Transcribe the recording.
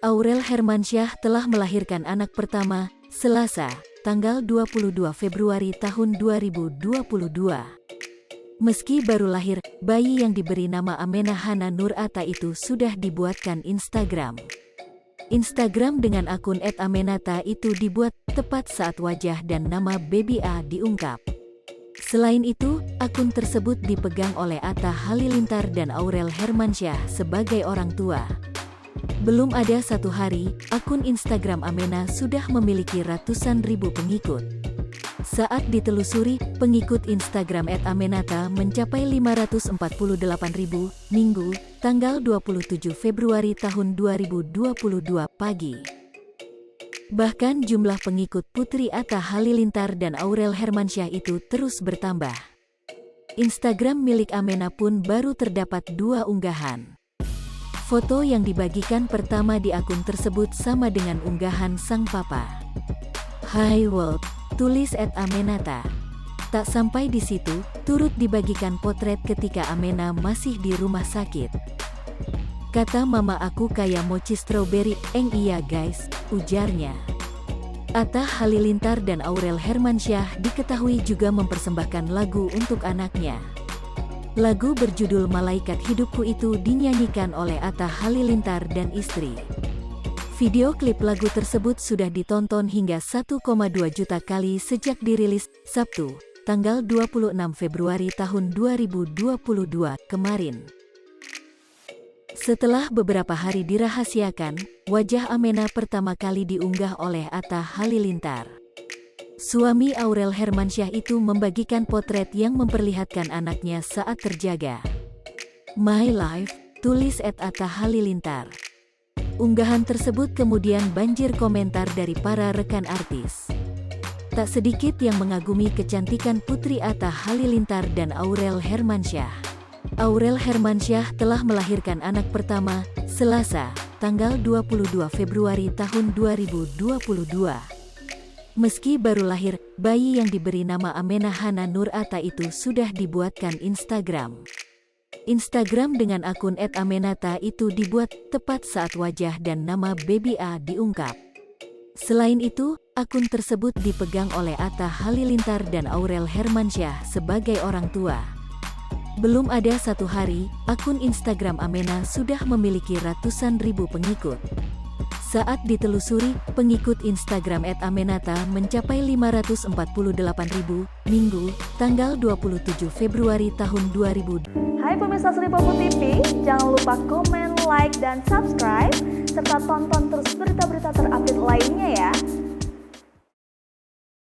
Aurel Hermansyah telah melahirkan anak pertama, Selasa, tanggal 22 Februari tahun 2022. Meski baru lahir, bayi yang diberi nama Amenah Hana Nur Atta itu sudah dibuatkan Instagram. Instagram dengan akun @amenata itu dibuat tepat saat wajah dan nama baby A diungkap. Selain itu, akun tersebut dipegang oleh Atta Halilintar dan Aurel Hermansyah sebagai orang tua. Belum ada satu hari, akun Instagram Amenah sudah memiliki ratusan ribu pengikut. Saat ditelusuri, pengikut Instagram @amenata mencapai 548.000, Minggu, tanggal 27 Februari tahun 2022 pagi. Bahkan jumlah pengikut Putri Atta Halilintar dan Aurel Hermansyah itu terus bertambah. Instagram milik Amenah pun baru terdapat 2 unggahan. Foto yang dibagikan pertama di akun tersebut sama dengan unggahan sang papa. "Hi world," tulis @amenata. Tak sampai di situ, turut dibagikan potret ketika Amenah masih di rumah sakit. "Kata mama aku kayak mochi strawberry, iya guys," ujarnya. Atta Halilintar dan Aurel Hermansyah diketahui juga mempersembahkan lagu untuk anaknya. Lagu berjudul Malaikat Hidupku itu dinyanyikan oleh Atta Halilintar dan istri. Video klip lagu tersebut sudah ditonton hingga 1,2 juta kali sejak dirilis Sabtu, tanggal 26 Februari tahun 2022 kemarin. Setelah beberapa hari dirahasiakan, wajah Amenah pertama kali diunggah oleh Atta Halilintar. Suami Aurel Hermansyah itu membagikan potret yang memperlihatkan anaknya saat terjaga. "My life," tulis @Atta Halilintar. Unggahan tersebut kemudian banjir komentar dari para rekan artis. Tak sedikit yang mengagumi kecantikan Putri Atta Halilintar dan Aurel Hermansyah. Aurel Hermansyah telah melahirkan anak pertama, Selasa, tanggal 22 Februari tahun 2022. Meski baru lahir, bayi yang diberi nama Amenah Hana Nur Atta itu sudah dibuatkan Instagram. Instagram dengan akun @amenata itu dibuat tepat saat wajah dan nama baby A diungkap. Selain itu, akun tersebut dipegang oleh Atta Halilintar dan Aurel Hermansyah sebagai orang tua. Belum ada satu hari, akun Instagram Amenah sudah memiliki ratusan ribu pengikut. Saat ditelusuri, pengikut Instagram @amenata mencapai 548.000, Minggu, tanggal 27 Februari tahun 2000. Hai pemirsa Sri Popo TV, jangan lupa komen, like, dan subscribe, serta tonton terus berita-berita terupdate lainnya ya.